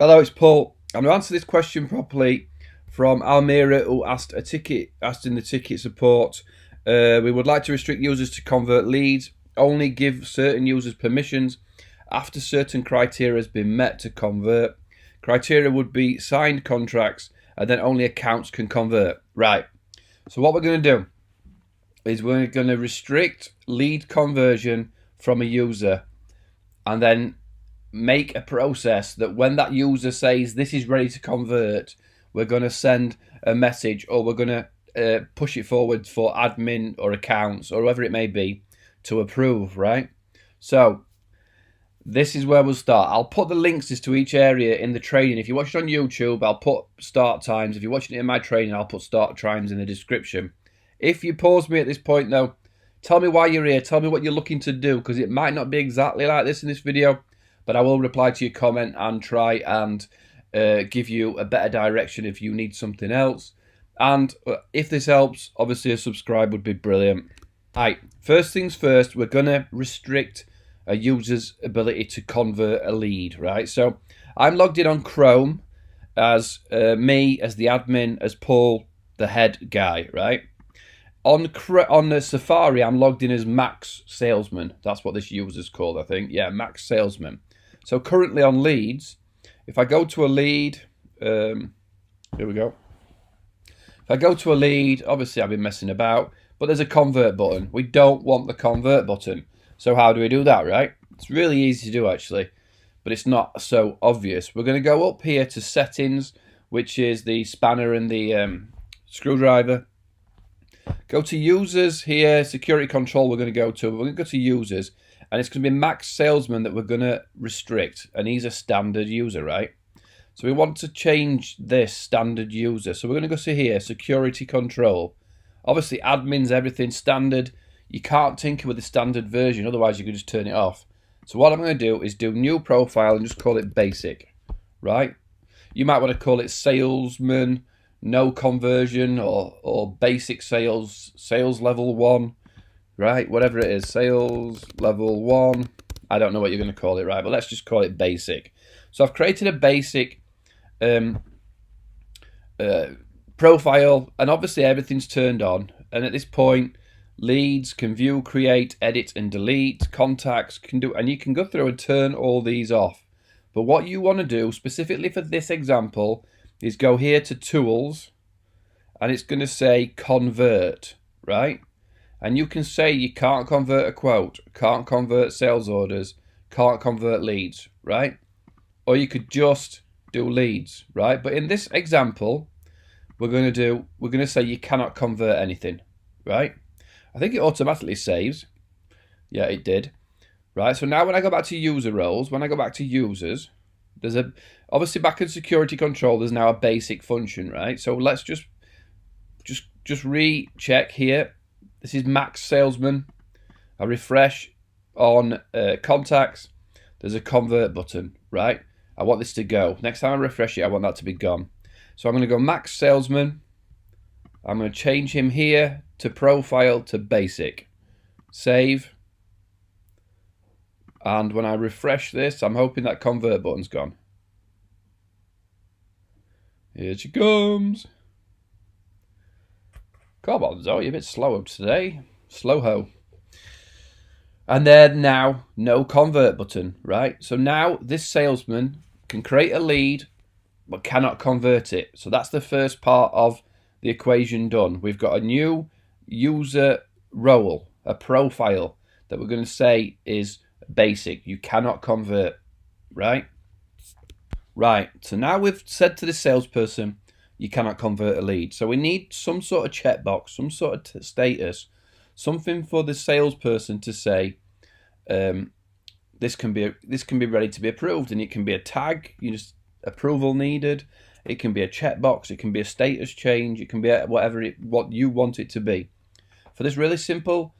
Hello, it's Paul. I'm going to answer this question properly from Almira, who asked in the ticket support. We would like to restrict users to convert leads, only give certain users permissions after certain criteria has been met to convert. Criteria would be signed contracts, and then only accounts can convert. Right. So what we're going to do is we're going to restrict lead conversion from a user, and then make a process that when that user says this is ready to convert, we're going to send a message, or we're going to push it forward for admin or accounts or whoever it may be to approve, right? So this is where we'll start. I'll put the links to each area in the training. If you watch it on YouTube, I'll put start times. If you're watching it in my training, I'll put start times in the description. If you pause me at this point though, tell me why you're here. Tell me what you're looking to do, because it might not be exactly like this in this video, but I will reply to your comment and try and give you a better direction if you need something else. And if this helps, obviously a subscribe would be brilliant. Right, first things first, we're going to restrict a user's ability to convert a lead, right? So I'm logged in on Chrome as me, as the admin, as Paul, the head guy, right? On the Safari, I'm logged in as Max Salesman. That's what this user's called, I think. Yeah, Max Salesman. So currently on leads, if I go to a lead, here we go. If I go to a lead, obviously I've been messing about, but there's a convert button. We don't want the convert button. So how do we do that, right? It's really easy to do actually, but it's not so obvious. We're going to go up here to settings, which is the spanner and the screwdriver. Go to users here, security control we're going to go to. We're going to go to users, and it's going to be Max Salesman that we're going to restrict, and he's a standard user, right? So we want to change this standard user. So we're going to go to here, security control. Obviously admins, everything standard. You can't tinker with the standard version, otherwise you can just turn it off. So what I'm going to do is do new profile and just call it basic, right? You might want to call it salesman, no conversion, or basic sales level 1, right? Whatever it is, sales level 1. I don't know what you're going to call it, right? But let's just call it basic. So I've created a basic profile, and obviously everything's turned on. And at this point, leads can view, create, edit, and delete. Contacts can do, and you can go through and turn all these off. But what you want to do specifically for this example is go here to tools, and it's going to say convert, right? And you can say you can't convert a quote, can't convert sales orders, can't convert leads, right? Or you could just do leads, right? But in this example, we're going to say you cannot convert anything, right? I think it automatically saves. Yeah, it did. Right, so now when I go back to user roles, when I go back to users, there's obviously back in security control, there's now a basic function, right? So let's just recheck here. This is Max Salesman. I refresh on contacts. There's a convert button, right? I want this to go. Next time I refresh it, I want that to be gone. So I'm going to go Max Salesman. I'm going to change him here to profile to basic. Save. And when I refresh this, I'm hoping that convert button's gone. Here she comes. Come on, Zoe, you're a bit slow today. Slow-ho. And then now, no convert button, right? So now this salesman can create a lead, but cannot convert it. So that's the first part of the equation done. We've got a new user role, a profile that we're going to say is basic. You cannot convert, right? Right. So now we've said to the salesperson, you cannot convert a lead. So we need some sort of checkbox, some sort of status, something for the salesperson to say, this can be ready to be approved, and it can be a tag, approval needed. It can be a checkbox. It can be a status change. It can be what you want it to be. For this really simple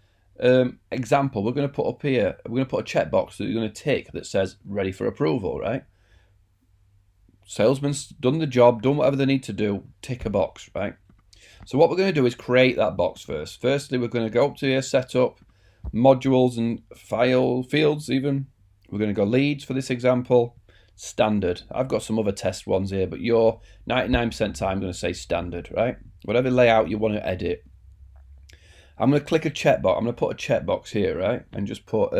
example, we're going to put up here, we're going to put a checkbox that you're going to tick that says ready for approval, right? Salesman's done the job, done whatever they need to do, tick a box, right? So what we're going to do is create that box first. Firstly, we're going to go up to here, setup, modules and file fields even. We're going to go leads for this example. standard. I've got some other test ones here, but your 99% time I'm going to say standard, right? Whatever layout you want to edit. I'm going to click a checkbox. I'm going to put a checkbox here, right? And just put,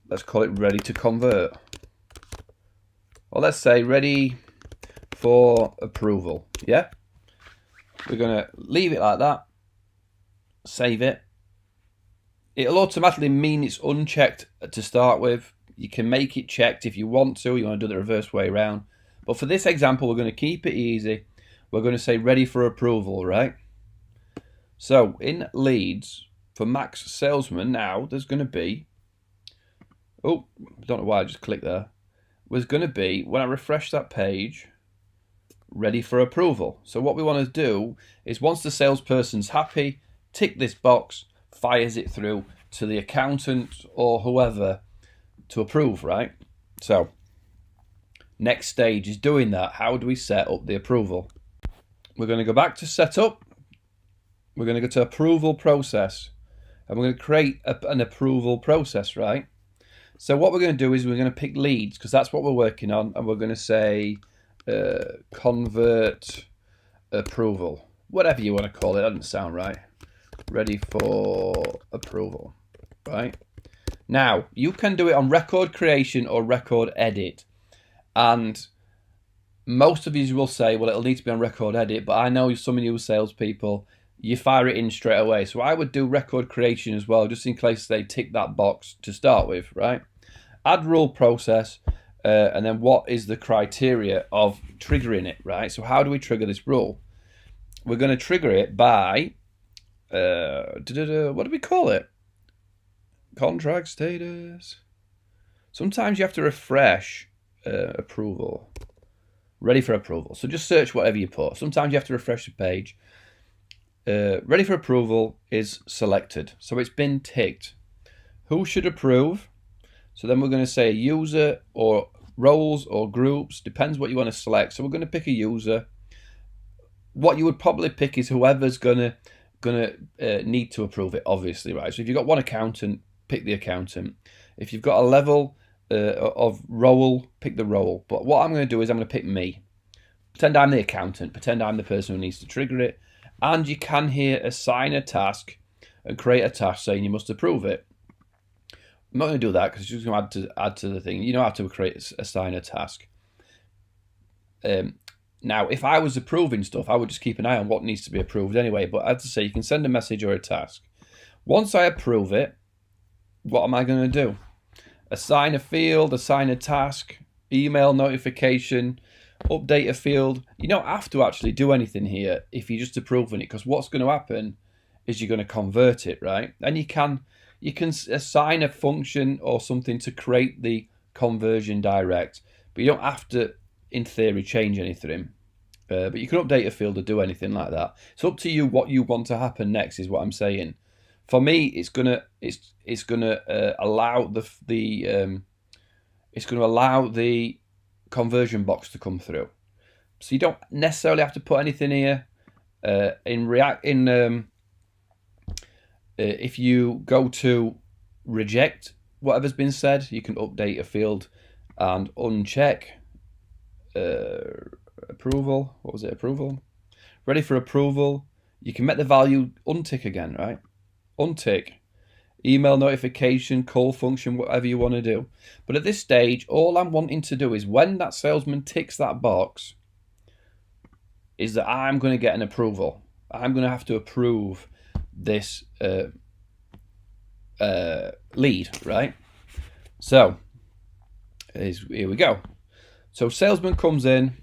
let's call it ready to convert. Or let's say ready for approval, yeah? We're going to leave it like that. Save it. It'll automatically mean it's unchecked to start with. You can make it checked if you want to. You want to do the reverse way around. But for this example, we're going to keep it easy. We're going to say ready for approval, right? So in leads for Max Salesman now, there's going to be, oh, I don't know why I just clicked there. There's going to be, when I refresh that page, ready for approval. So what we want to do is once the salesperson's happy, tick this box, fires it through to the accountant or whoever to approve, right? So next stage is doing that. How do we set up the approval? We're going to go back to setup. We're going to go to approval process and we're going to create an approval process, right? So what we're going to do is we're going to pick leads because that's what we're working on, and we're going to say convert approval, whatever you want to call it. That doesn't sound right. Ready for approval, right? Now you can do it on record creation or record edit, and most of you will say, well, it'll need to be on record edit, but I know some of you salespeople, you fire it in straight away. So I would do record creation as well, just in case they tick that box to start with, right? Add rule process, and then what is the criteria of triggering it, right? So how do we trigger this rule? We're going to trigger it by, what do we call it? Contract status. Sometimes you have to refresh approval. Ready for approval. So just search whatever you put. Sometimes you have to refresh the page. Ready for approval is selected. So it's been ticked. Who should approve? So then we're going to say user or roles or groups. Depends what you want to select. So we're going to pick a user. What you would probably pick is whoever's gonna need to approve it, obviously, right? So if you've got one accountant, pick the accountant. If you've got a level of role, pick the role. But what I'm going to do is I'm going to pick me. Pretend I'm the accountant. Pretend I'm the person who needs to trigger it. And you can here assign a task and create a task saying you must approve it. I'm not going to do that because it's just going to add to the thing. You know how to assign a task. Now, if I was approving stuff, I would just keep an eye on what needs to be approved anyway. But as I say, you can send a message or a task. Once I approve it, what am I going to do? Assign a field, assign a task, email notification, update a field. You don't have to actually do anything here if you're just approving it, because what's going to happen is you're going to convert it, right? And you can assign a function or something to create the conversion direct, but you don't have to, in theory, change anything. But you can update a field or do anything like that. It's up to you what you want to happen next, is what I'm saying. For me, it's gonna allow the conversion box to come through. So you don't necessarily have to put anything here. If you go to reject whatever's been said, you can update a field and uncheck approval. What was it? Approval. Ready for approval. You can make the value untick again, right? Untick. Email notification, call function, whatever you want to do. But at this stage, all I'm wanting to do is when that salesman ticks that box, is that I'm going to get an approval. I'm going to have to approve this lead, right? So here we go. So salesman comes in.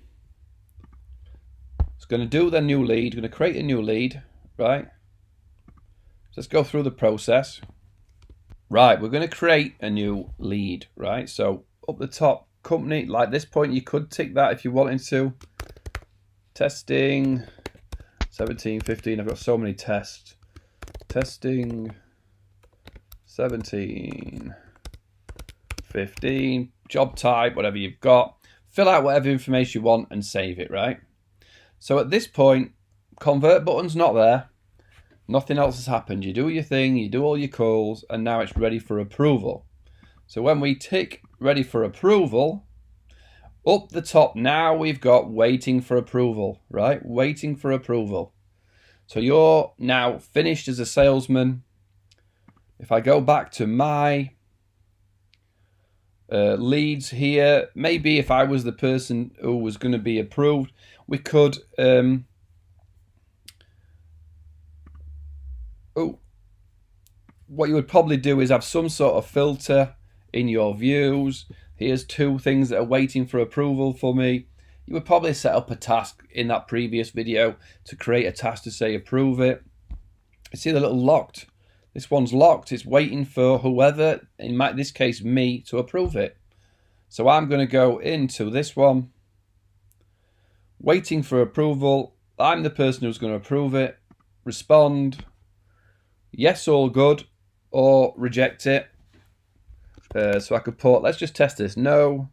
It's going to do the new lead. Going to create a new lead, right? So let's go through the process. Right, we're going to create a new lead, right? So up the top, company, like this point, you could tick that if you wanted to. Testing 17, 15. I've got so many tests. Testing 17, 15. Job type, whatever you've got. Fill out whatever information you want and save it, right? So at this point, convert button's not there. Nothing else has happened. You do your thing, you do all your calls, and now it's ready for approval. So when we tick ready for approval. Up the top now we've got waiting for approval, right? Waiting for approval. So you're now finished as a salesman. If I go back to my leads here, maybe if I was the person who was going to be approved, we could what you would probably do is have some sort of filter in your views. Here's 2 things that are waiting for approval for me. You would probably set up a task in that previous video to create a task to say approve it. You see the little locked. This one's locked. It's waiting for whoever, in this case me, to approve it. So I'm going to go into this one. Waiting for approval. I'm the person who's going to approve it. Respond. Yes, all good. Or reject it. So I could put, let's just test this. No,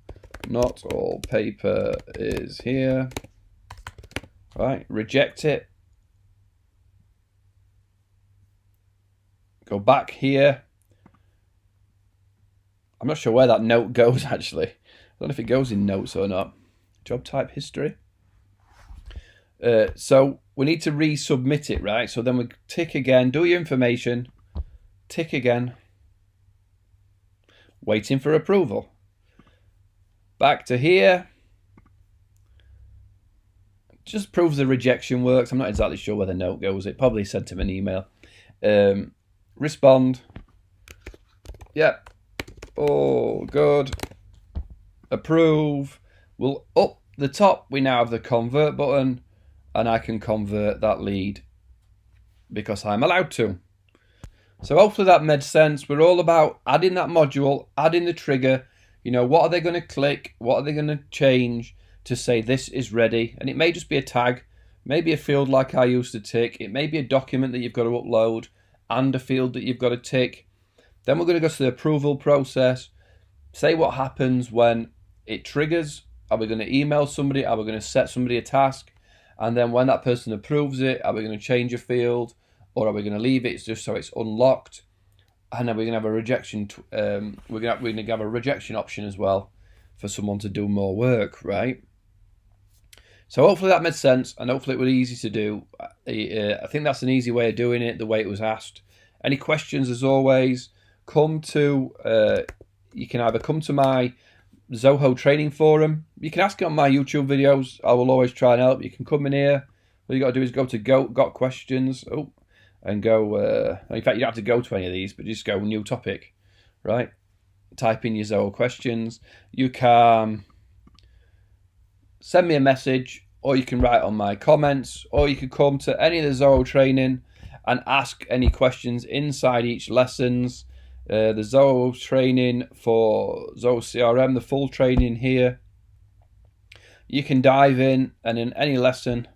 not all paper is here. Right, reject it. Go back here. I'm not sure where that note goes actually. I don't know if it goes in notes or not. Job type history. So we need to resubmit it, right? So then we tick again, do your information, tick again. Waiting for approval. Back to here. Just proves the rejection works. I'm not exactly sure where the note goes. It probably sent him an email. Respond. Yep. Oh, good. Approve. Well, up the top, we now have the convert button, and I can convert that lead because I'm allowed to. So hopefully that made sense. We're all about adding that module, adding the trigger. You know, what are they going to click? What are they going to change to say this is ready? And it may just be a tag, maybe a field like I used to tick. It may be a document that you've got to upload and a field that you've got to tick. Then we're going to go to the approval process. Say what happens when it triggers. Are we going to email somebody? Are we going to set somebody a task? And then when that person approves it, are we going to change a field? Or are we going to leave it just so it's unlocked? And then we're going to have a rejection. We're going to have a rejection option as well for someone to do more work, right? So hopefully that made sense, and hopefully it was easy to do. I think that's an easy way of doing it, the way it was asked. Any questions, as always, come to. You can either come to my Zoho training forum. You can ask it on my YouTube videos. I will always try and help. You can come in here. All you got to do is go to got questions. And go, in fact, you don't have to go to any of these, but just go new topic, right? Type in your Zoho questions. You can send me a message, or you can write on my comments, or you can come to any of the Zoho training and ask any questions inside each lessons. The Zoho training for Zoho CRM, the full training here. You can dive in, and in any lesson,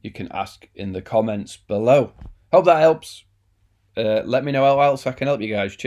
you can ask in the comments below. Hope that helps. Let me know how else I can help you guys. Cheers.